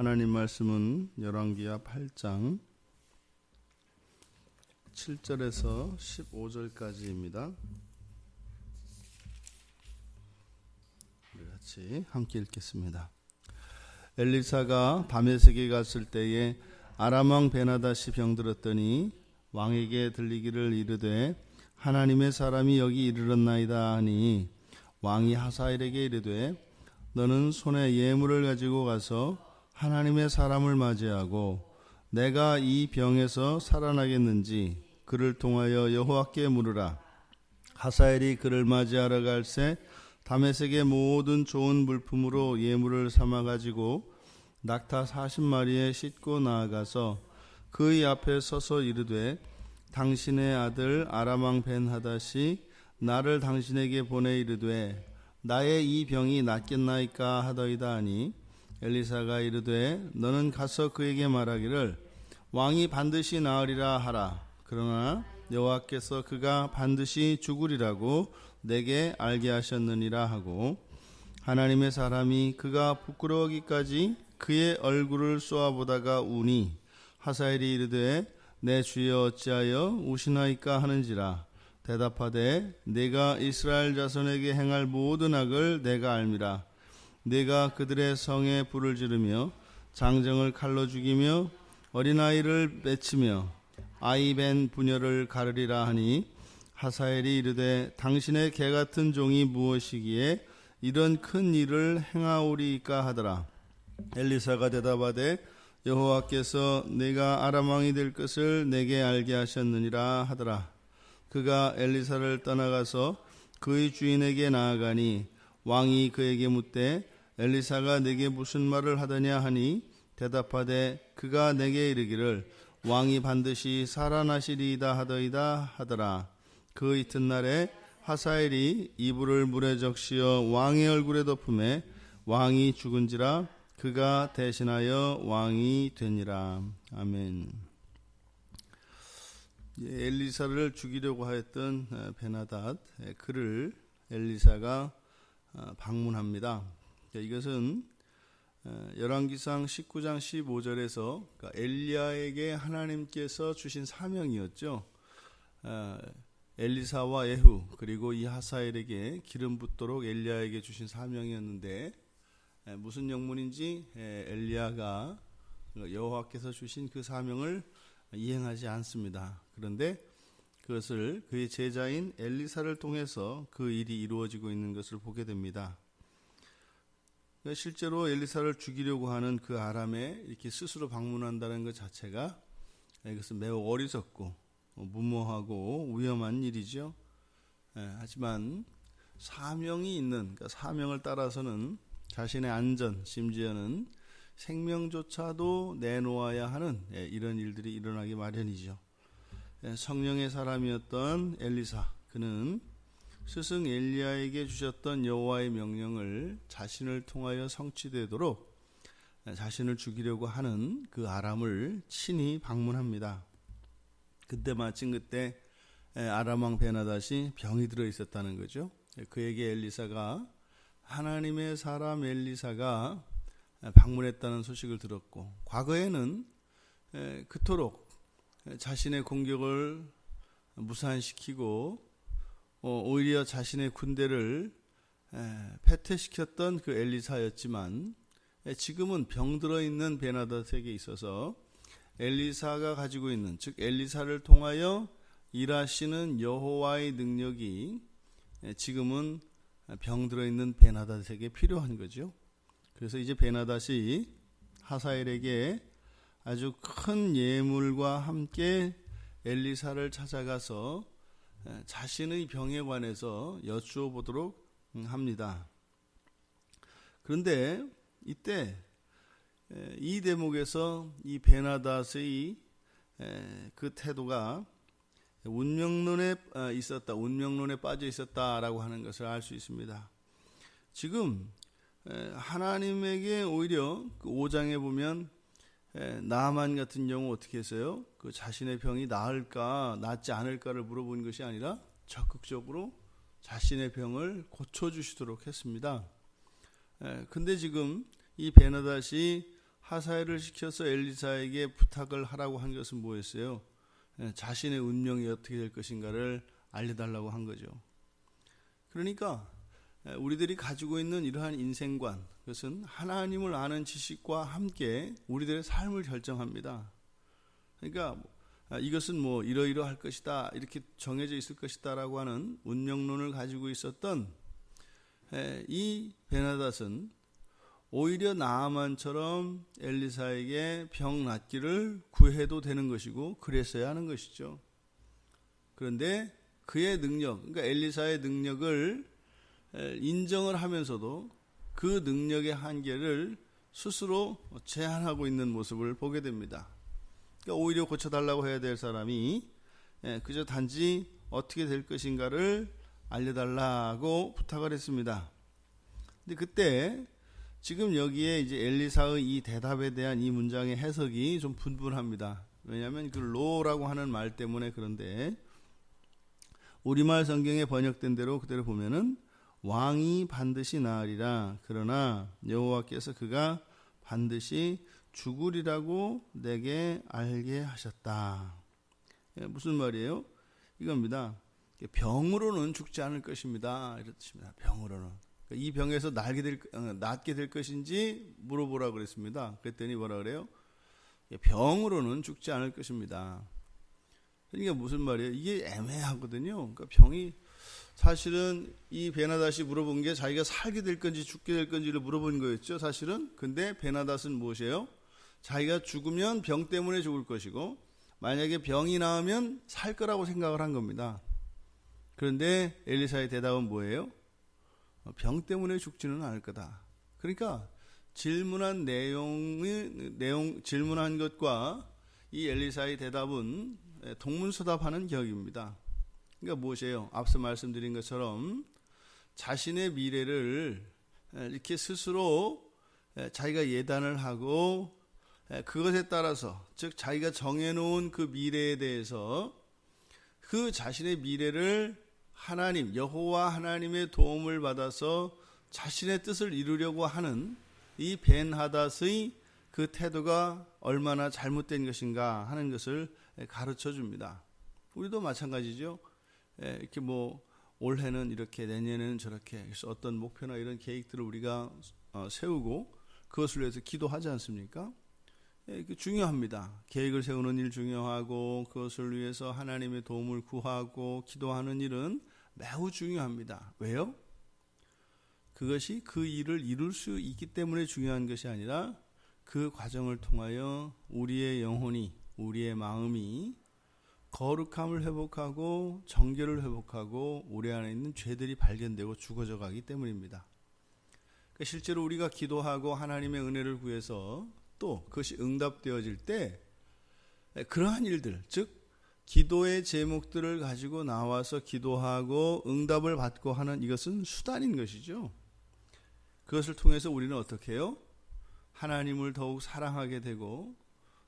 하나님 말씀은 열왕기하 8장 7절에서 15절까지입니다. 우리 같이 함께 읽겠습니다. 엘리사가 다메섹에 갔을 때에 아람 왕 베나닷이 병들었더니 왕에게 들리기를 이르되 하나님의 사람이 여기 이르렀나이다 하니 왕이 하사엘에게 이르되 너는 손에 예물을 가지고 가서 하나님의 사람을 맞이하고 내가 이 병에서 살아나겠는지 그를 통하여 여호와께 물으라. 하사엘이 그를 맞이하러 갈새 다메섹의 모든 좋은 물품으로 예물을 삼아 가지고 낙타 40마리에 싣고 나아가서 그의 앞에 서서 이르되 당신의 아들 아람 왕 벤하닷이 나를 당신에게 보내 이르되 나의 이 병이 낫겠나이까 하더이다 하니 엘리사가 이르되 너는 가서 그에게 말하기를 왕이 반드시 나으리라 하라. 그러나 여호와께서 그가 반드시 죽으리라고 내게 알게 하셨느니라 하고 하나님의 사람이 그가 부끄러워하기까지 그의 얼굴을 쏘아보다가 우니 하사엘이 이르되 내 주여 어찌하여 우시나이까 하는지라. 대답하되 내가 이스라엘 자손에게 행할 모든 악을 내가 알미라. 내가 그들의 성에 불을 지르며 장정을 칼로 죽이며 어린아이를 맺히며 아이 벤 부녀를 가르리라 하니 하사엘이 이르되 당신의 개같은 종이 무엇이기에 이런 큰 일을 행하오리이까 하더라. 엘리사가 대답하되 여호와께서 내가 아람 왕이 될 것을 내게 알게 하셨느니라 하더라. 그가 엘리사를 떠나가서 그의 주인에게 나아가니 왕이 그에게 묻되 엘리사가 내게 무슨 말을 하더냐 하니 대답하되 그가 내게 이르기를 왕이 반드시 살아나시리이다 하더이다 하더라. 그 이튿날에 하사엘이 이불을 물에 적시어 왕의 얼굴에 덮음에 왕이 죽은지라 그가 대신하여 왕이 되니라. 아멘. 엘리사를 죽이려고 하였던 베나닷 그를 엘리사가 방문합니다. 이것은 열왕기상 19장 15절에서 엘리야에게 하나님께서 주신 사명이었죠. 엘리사와 예후 그리고 이 하사엘에게 기름 붓도록 엘리야에게 주신 사명이었는데 무슨 영문인지 엘리야가 여호와께서 주신 그 사명을 이행하지 않습니다. 그런데 그것을 그의 제자인 엘리사를 통해서 그 일이 이루어지고 있는 것을 보게 됩니다. 실제로 엘리사를 죽이려고 하는 그 아람에 이렇게 스스로 방문한다는 것 자체가 이것은 매우 어리석고 무모하고 위험한 일이죠. 하지만 사명이 있는, 그러니까 사명을 따라서는 자신의 안전, 심지어는 생명조차도 내놓아야 하는 이런 일들이 일어나기 마련이죠. 성령의 사람이었던 엘리사, 그는 스승 엘리야에게 주셨던 여호와의 명령을 자신을 통하여 성취되도록 자신을 죽이려고 하는 그 아람을 친히 방문합니다. 그때 마침 그때 아람 왕 베나닷이 병이 들어 있었다는 거죠. 그에게 엘리사가 하나님의 사람 엘리사가 방문했다는 소식을 들었고 과거에는 그토록 자신의 공격을 무산시키고 오히려 자신의 군대를 패퇴시켰던 그 엘리사였지만 지금은 병들어 있는 베나닷에게 있어서 엘리사가 가지고 있는, 즉 엘리사를 통하여 일하시는 여호와의 능력이 지금은 병들어 있는 베나닷에게 필요한 거죠. 그래서 이제 베나닷이 하사엘에게 아주 큰 예물과 함께 엘리사를 찾아가서 자신의 병에 관해서 여쭈어 보도록 합니다. 그런데 이때 이 대목에서 이 베나닷의 그 태도가 운명론에 있었다, 운명론에 빠져 있었다라고 하는 것을 알 수 있습니다. 지금 하나님에게 오히려 그 5장에 보면 나아만 같은 경우 어떻게 했어요? 그 자신의 병이 나을까 낫지 않을까를 물어보는 것이 아니라 적극적으로 자신의 병을 고쳐주시도록 했습니다. 근데 지금 이 베나닷이 하사엘을 시켜서 엘리사에게 부탁을 하라고 한 것은 뭐였어요? 자신의 운명이 어떻게 될 것인가를 알려달라고 한 거죠. 그러니까 우리들이 가지고 있는 이러한 인생관, 그것은 하나님을 아는 지식과 함께 우리들의 삶을 결정합니다. 그러니까 이것은 뭐 이러이러할 것이다, 이렇게 정해져 있을 것이다 라고 하는 운명론을 가지고 있었던 이 베나닷은 오히려 나아만처럼 엘리사에게 병 낫기를 구해도 되는 것이고 그랬어야 하는 것이죠. 그런데 그의 능력, 그러니까 엘리사의 능력을 인정을 하면서도 그 능력의 한계를 스스로 제한하고 있는 모습을 보게 됩니다. 그러니까 오히려 고쳐달라고 해야 될 사람이 그저 단지 어떻게 될 것인가를 알려달라고 부탁을 했습니다. 근데 그때 지금 여기에 이제 엘리사의 이 대답에 대한 이 문장의 해석이 좀 분분합니다. 왜냐하면 그 로라고 하는 말 때문에. 그런데 우리말 성경에 번역된 대로 그대로 보면은 왕이 반드시 나으리라. 그러나 여호와께서 그가 반드시 죽으리라고 내게 알게 하셨다. 무슨 말이에요? 이겁니다. 병으로는 죽지 않을 것입니다. 이런 뜻입니다. 병으로는. 이 병에서 낫게 될 것인지 물어보라 그랬습니다. 그랬더니 뭐라 그래요? 병으로는 죽지 않을 것입니다. 그러니까 무슨 말이에요? 이게 애매하거든요. 그러니까 병이 사실은 이 베나닷이 물어본 게 자기가 살게 될 건지 죽게 될 건지를 물어본 거였죠, 사실은. 근데 베나닷은 무엇이에요? 자기가 죽으면 병 때문에 죽을 것이고 만약에 병이 나으면 살 거라고 생각을 한 겁니다. 그런데 엘리사의 대답은 뭐예요? 병 때문에 죽지는 않을 거다. 그러니까 질문한 질문한 것과 이 엘리사의 대답은 동문서답하는 격입니다. 그러니까 무엇이에요? 앞서 말씀드린 것처럼 자신의 미래를 이렇게 스스로 자기가 예단을 하고 그것에 따라서, 즉 자기가 정해놓은 그 미래에 대해서 그 자신의 미래를 하나님, 여호와 하나님의 도움을 받아서 자신의 뜻을 이루려고 하는 이 벤하닷의 그 태도가 얼마나 잘못된 것인가 하는 것을 가르쳐 줍니다. 우리도 마찬가지죠. 이렇게 뭐 올해는 이렇게, 내년에는 저렇게, 그래서 어떤 목표나 이런 계획들을 우리가 세우고 그것을 위해서 기도하지 않습니까? 중요합니다. 계획을 세우는 일 중요하고 그것을 위해서 하나님의 도움을 구하고 기도하는 일은 매우 중요합니다. 왜요? 그것이 그 일을 이룰 수 있기 때문에 중요한 것이 아니라 그 과정을 통하여 우리의 영혼이, 우리의 마음이 거룩함을 회복하고 정결을 회복하고 우리 안에 있는 죄들이 발견되고 죽어져 가기 때문입니다. 그러니까 실제로 우리가 기도하고 하나님의 은혜를 구해서 또 그것이 응답되어질 때 그러한 일들, 즉 기도의 제목들을 가지고 나와서 기도하고 응답을 받고 하는, 이것은 수단인 것이죠. 그것을 통해서 우리는 어떻게 해요? 하나님을 더욱 사랑하게 되고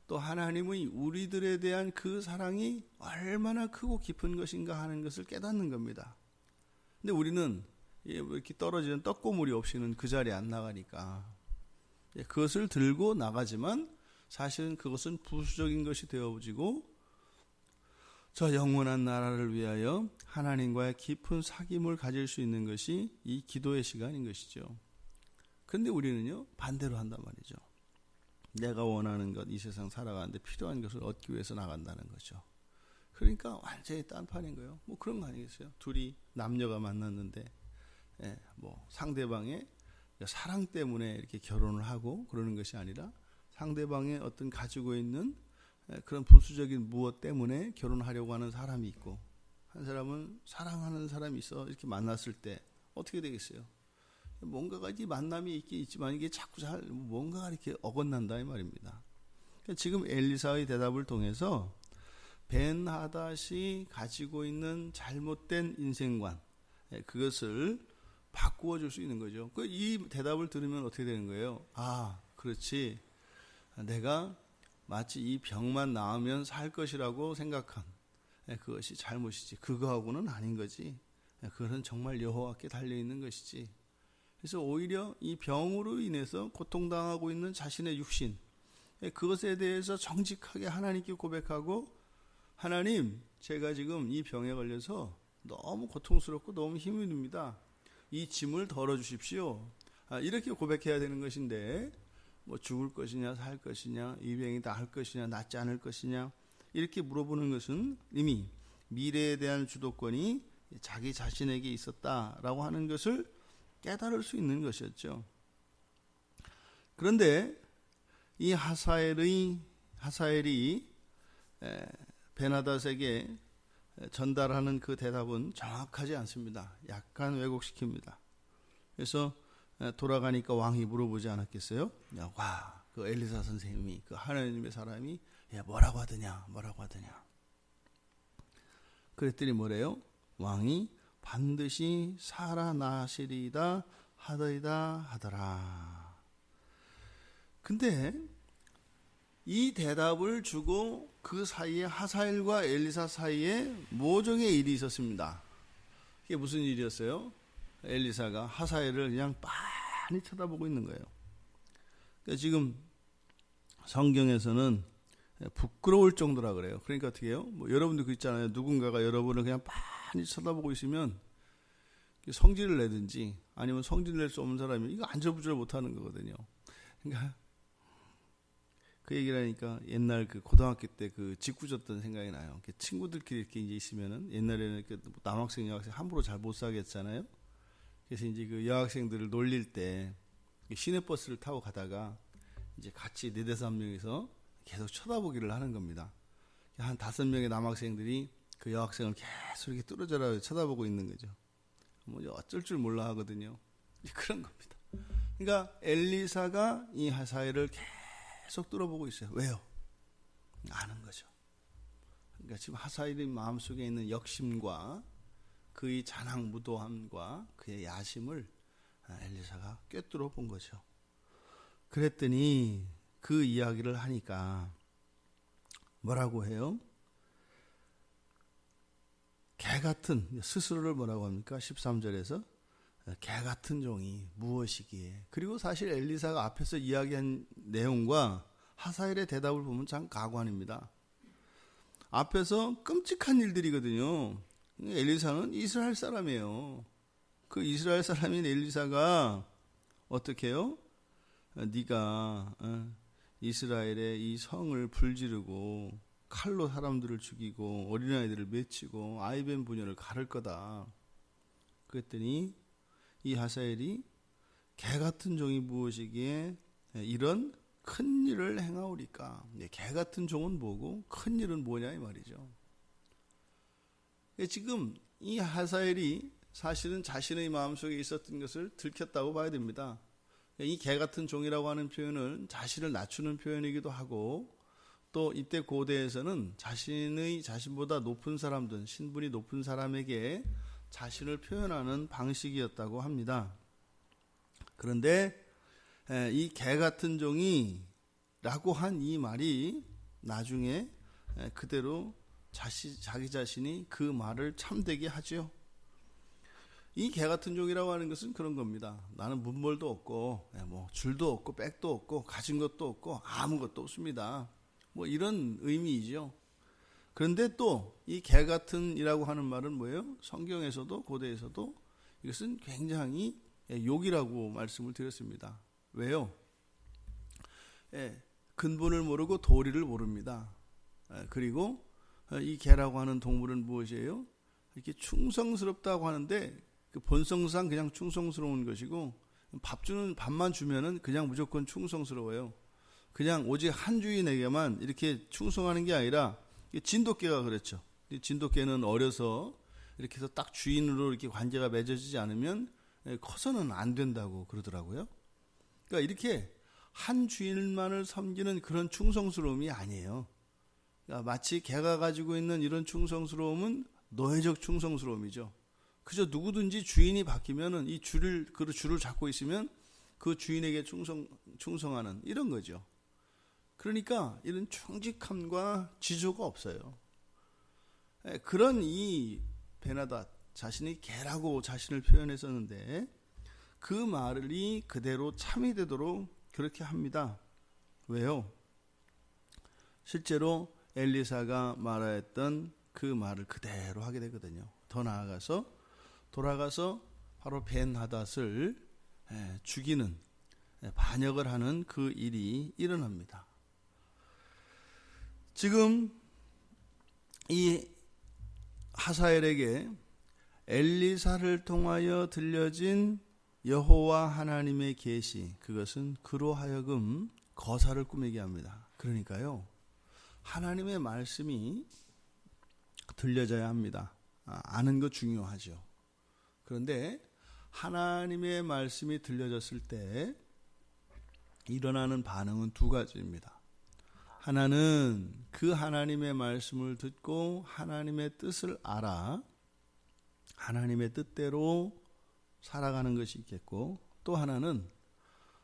또 하나님의 우리들에 대한 그 사랑이 얼마나 크고 깊은 것인가 하는 것을 깨닫는 겁니다. 근데 우리는 이렇게 떨어지는 떡고물이 없이는 그 자리에 안 나가니까 그것을 들고 나가지만 사실은 그것은 부수적인 것이 되어지고 저 영원한 나라를 위하여 하나님과의 깊은 사귐을 가질 수 있는 것이 이 기도의 시간인 것이죠. 그런데 우리는요, 반대로 한단 말이죠. 내가 원하는 것, 이 세상 살아가는데 필요한 것을 얻기 위해서 나간다는 거죠. 그러니까 완전히 딴판인 거예요. 뭐 그런 거 아니겠어요? 둘이 남녀가 만났는데 뭐 상대방의 사랑 때문에 이렇게 결혼을 하고 그러는 것이 아니라 상대방의 어떤 가지고 있는 그런 부수적인 무엇 때문에 결혼하려고 하는 사람이 있고, 한 사람은 사랑하는 사람이 있어 이렇게 만났을 때 어떻게 되겠어요? 뭔가가 이 만남이 있긴 있지만 이게 자꾸 뭔가가 이렇게 어긋난다 이 말입니다. 그러니까 지금 엘리사의 대답을 통해서 벤하닷이 가지고 있는 잘못된 인생관, 그것을 바꾸어 줄 수 있는 거죠. 이 대답을 들으면 어떻게 되는 거예요? 아, 그렇지. 내가 마치 이 병만 나으면 살 것이라고 생각한 그것이 잘못이지. 그거하고는 아닌 거지. 그것은 정말 여호와께 달려있는 것이지. 그래서 오히려 이 병으로 인해서 고통당하고 있는 자신의 육신, 그것에 대해서 정직하게 하나님께 고백하고, 하나님, 제가 지금 이 병에 걸려서 너무 고통스럽고 너무 힘이 듭니다. 이 짐을 덜어주십시오. 이렇게 고백해야 되는 것인데, 뭐 죽을 것이냐 살 것이냐, 이 병이 나을 것이냐 낫지 않을 것이냐, 이렇게 물어보는 것은 이미 미래에 대한 주도권이 자기 자신에게 있었다라고 하는 것을 깨달을 수 있는 것이었죠. 그런데 이 하사엘이 베나닷에게 전달하는 그 대답은 정확하지 않습니다. 약간 왜곡시킵니다. 그래서 돌아가니까 왕이 물어보지 않았겠어요? 와, 그 엘리사 선생님이, 그 하나님의 사람이 뭐라고 하더냐. 그랬더니 뭐래요? 왕이 반드시 살아나시리다 하더라. 근데 이 대답을 주고 그 사이에 하사엘과 엘리사 사이에 모종의 일이 있었습니다. 이게 무슨 일이었어요? 엘리사가 하사엘을 그냥 빤히 쳐다보고 있는 거예요. 그러니까 지금 성경에서는 부끄러울 정도라 그래요. 그러니까 어떻게 해요? 뭐 여러분도 그 있잖아요. 누군가가 여러분을 그냥 빤히 쳐다보고 있으면 성질을 내든지, 아니면 성질을 낼 수 없는 사람이 이거 안절부절 못하는 거거든요. 그러니까 그 얘기를 하니까 옛날 그 고등학교 때 그 짓궂었던 생각이 나요. 친구들끼리 이렇게 이제 있으면은, 옛날에는 이렇게 남학생 여학생 함부로 잘 못 사귀었잖아요. 그래서 이제 그 여학생들을 놀릴 때 시내버스를 타고 가다가 이제 같이 4-5명이서 계속 쳐다보기를 하는 겁니다. 한 5명의 남학생들이 그 여학생을 계속 이렇게 뚫어져라 쳐다보고 있는 거죠. 뭐 어쩔 줄 몰라 하거든요. 그런 겁니다. 그러니까 엘리사가 이 하사엘을 계속 뚫어보고 있어요. 왜요? 아는 거죠. 그러니까 지금 하사엘의 마음속에 있는 역심과 그의 잔악무도함과 그의 야심을 엘리사가 꿰뚫어 본 거죠. 그랬더니 그 이야기를 하니까 뭐라고 해요? 개 같은, 스스로를 뭐라고 합니까? 13절에서 개 같은 종이 무엇이기에. 그리고 사실 엘리사가 앞에서 이야기한 내용과 하사엘의 대답을 보면 참 가관입니다. 앞에서 끔찍한 일들이거든요. 엘리사는 이스라엘 사람이에요. 그 이스라엘 사람인 엘리사가 어떻게 해요? 네가 이스라엘의 이 성을 불지르고 칼로 사람들을 죽이고 어린아이들을 맺히고 아이벤 부녀를 가를 거다. 그랬더니 이 하사엘이 개 같은 종이 무엇이기에 이런 큰 일을 행하오리까. 개 같은 종은 뭐고 큰 일은 뭐냐 이 말이죠. 지금 이 하사엘이 사실은 자신의 마음속에 있었던 것을 들켰다고 봐야 됩니다. 이 개 같은 종이라고 하는 표현은 자신을 낮추는 표현이기도 하고, 또 이때 고대에서는 자신보다 높은 사람들, 신분이 높은 사람에게 자신을 표현하는 방식이었다고 합니다. 그런데 이 개 같은 종이라고 한 이 말이 나중에 그대로 자기 자신이 그 말을 참되게 하죠. 이 개 같은 종이라고 하는 것은 그런 겁니다. 나는 문벌도 없고 뭐 줄도 없고 백도 없고 가진 것도 없고 아무것도 없습니다. 뭐 이런 의미이죠. 그런데 또 이 개 같은이라고 하는 말은 뭐예요? 성경에서도 고대에서도 이것은 굉장히 욕이라고 말씀을 드렸습니다. 왜요? 근본을 모르고 도리를 모릅니다. 그리고 이 개라고 하는 동물은 무엇이에요? 이렇게 충성스럽다고 하는데 그 본성상 그냥 충성스러운 것이고, 밥만 주면은 그냥 무조건 충성스러워요. 그냥 오직 한 주인에게만 이렇게 충성하는 게 아니라, 진돗개가 그랬죠. 진돗개는 어려서 이렇게 해서 딱 주인으로 이렇게 관계가 맺어지지 않으면 커서는 안 된다고 그러더라고요. 그러니까 이렇게 한 주인만을 섬기는 그런 충성스러움이 아니에요. 그러니까 마치 개가 가지고 있는 이런 충성스러움은 노예적 충성스러움이죠. 그저 누구든지 주인이 바뀌면은 이 줄을 잡고 있으면 그 주인에게 충성하는 이런 거죠. 그러니까 이런 충직함과 지조가 없어요. 그런 이 베나닷 자신이 개라고 자신을 표현했었는데 그 말이 그대로 참이 되도록 그렇게 합니다. 왜요? 실제로 엘리사가 말하였던 그 말을 그대로 하게 되거든요. 더 나아가서 돌아가서 바로 벤하닷을 죽이는, 반역을 하는 그 일이 일어납니다. 지금 이 하사엘에게 엘리사를 통하여 들려진 여호와 하나님의 계시, 그것은 그로 하여금 거사를 꾸미게 합니다. 그러니까요, 하나님의 말씀이 들려져야 합니다. 아는 거 중요하죠. 그런데 하나님의 말씀이 들려졌을 때 일어나는 반응은 두 가지입니다. 하나는 그 하나님의 말씀을 듣고 하나님의 뜻을 알아 하나님의 뜻대로 살아가는 것이 있겠고, 또 하나는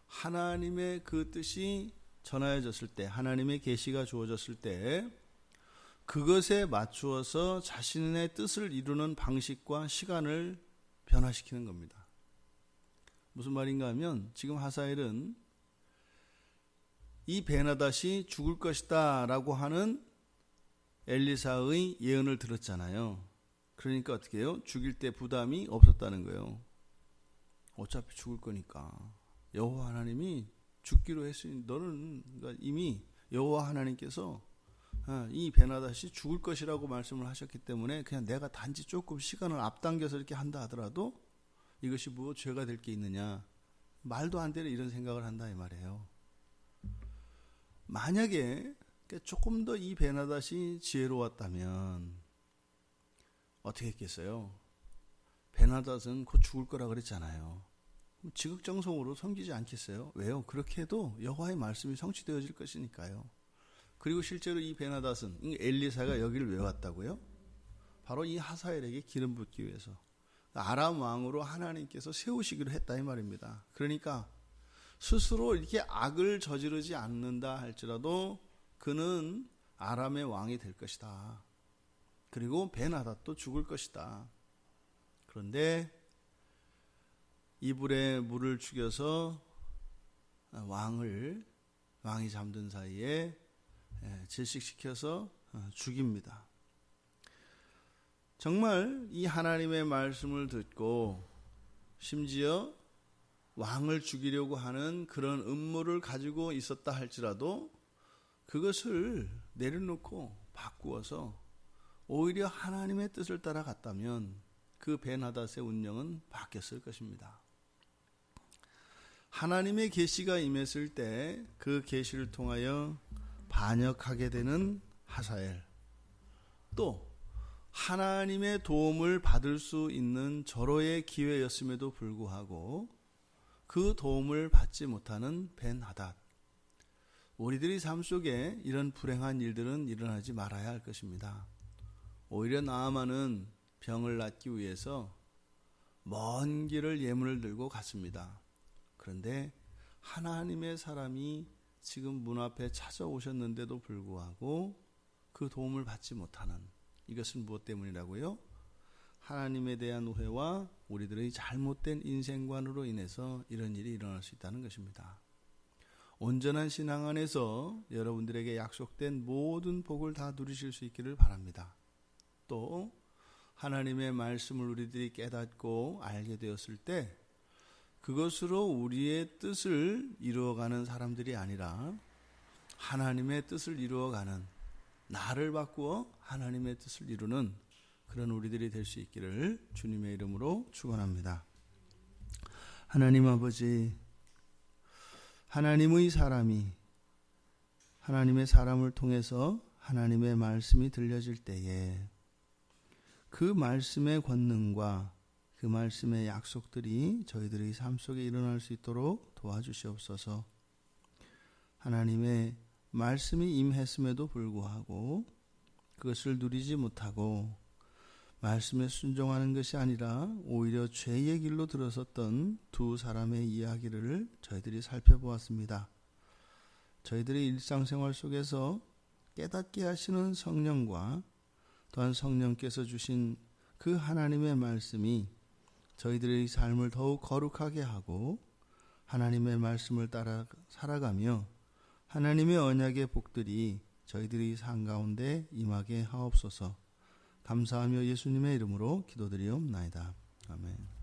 하나님의 그 뜻이 전하여졌을 때, 하나님의 계시가 주어졌을 때 그것에 맞추어서 자신의 뜻을 이루는 방식과 시간을 변화시키는 겁니다. 무슨 말인가 하면, 지금 하사엘은 이 벤하닷이 죽을 것이다 라고 하는 엘리사의 예언을 들었잖아요. 그러니까 어떻게 해요? 죽일 때 부담이 없었다는 거예요. 어차피 죽을 거니까. 여호와 하나님이 죽기로 했으니 너는, 그러니까 이미 여호와 하나님께서 이 벤하닷이 죽을 것이라고 말씀을 하셨기 때문에 그냥 내가 단지 조금 시간을 앞당겨서 이렇게 한다 하더라도 이것이 뭐 죄가 될 게 있느냐, 말도 안 되는 이런 생각을 한다 이 말이에요. 만약에 조금 더 이 벤하닷이 지혜로웠다면 어떻게 했겠어요? 벤하닷은 곧 죽을 거라 그랬잖아요. 지극정성으로 섬기지 않겠어요? 왜요? 그렇게 해도 여호와의 말씀이 성취되어질 것이니까요. 그리고 실제로 이 벤하닷은, 엘리사가 여기를 왜 왔다고요? 바로 이 하사엘에게 기름 붓기 위해서 아람 왕으로 하나님께서 세우시기로 했다 이 말입니다. 그러니까 스스로 이렇게 악을 저지르지 않는다 할지라도 그는 아람의 왕이 될 것이다. 그리고 벤하닷도 죽을 것이다. 그런데 이불에 물을 죽여서 왕이 잠든 사이에 질식시켜서 죽입니다. 정말 이 하나님의 말씀을 듣고 심지어 왕을 죽이려고 하는 그런 음모를 가지고 있었다 할지라도 그것을 내려놓고 바꾸어서 오히려 하나님의 뜻을 따라갔다면 그 벤하닷의 운명은 바뀌었을 것입니다. 하나님의 계시가 임했을 때 그 계시를 통하여 반역하게 되는 하사엘, 또 하나님의 도움을 받을 수 있는 절호의 기회였음에도 불구하고 그 도움을 받지 못하는 벤하닷, 우리들의 삶 속에 이런 불행한 일들은 일어나지 말아야 할 것입니다. 오히려 나아만은 병을 낫기 위해서 먼 길을 예문을 들고 갔습니다. 그런데 하나님의 사람이 지금 문 앞에 찾아오셨는데도 불구하고 그 도움을 받지 못하는, 이것은 무엇 때문이라고요? 하나님에 대한 오해와 우리들의 잘못된 인생관으로 인해서 이런 일이 일어날 수 있다는 것입니다. 온전한 신앙 안에서 여러분들에게 약속된 모든 복을 다 누리실 수 있기를 바랍니다. 또 하나님의 말씀을 우리들이 깨닫고 알게 되었을 때 그것으로 우리의 뜻을 이루어가는 사람들이 아니라 하나님의 뜻을 이루어가는, 나를 바꾸어 하나님의 뜻을 이루는 그런 우리들이 될 수 있기를 주님의 이름으로 축원합니다. 하나님 아버지, 하나님의 사람이 하나님의 사람을 통해서 하나님의 말씀이 들려질 때에 그 말씀의 권능과 그 말씀의 약속들이 저희들의 삶 속에 일어날 수 있도록 도와주시옵소서. 하나님의 말씀이 임했음에도 불구하고 그것을 누리지 못하고 말씀에 순종하는 것이 아니라 오히려 죄의 길로 들어섰던 두 사람의 이야기를 저희들이 살펴보았습니다. 저희들의 일상생활 속에서 깨닫게 하시는 성령과 또한 성령께서 주신 그 하나님의 말씀이 저희들의 삶을 더욱 거룩하게 하고 하나님의 말씀을 따라 살아가며 하나님의 언약의 복들이 저희들이 산 가운데 임하게 하옵소서. 감사하며 예수님의 이름으로 기도드리옵나이다. 아멘.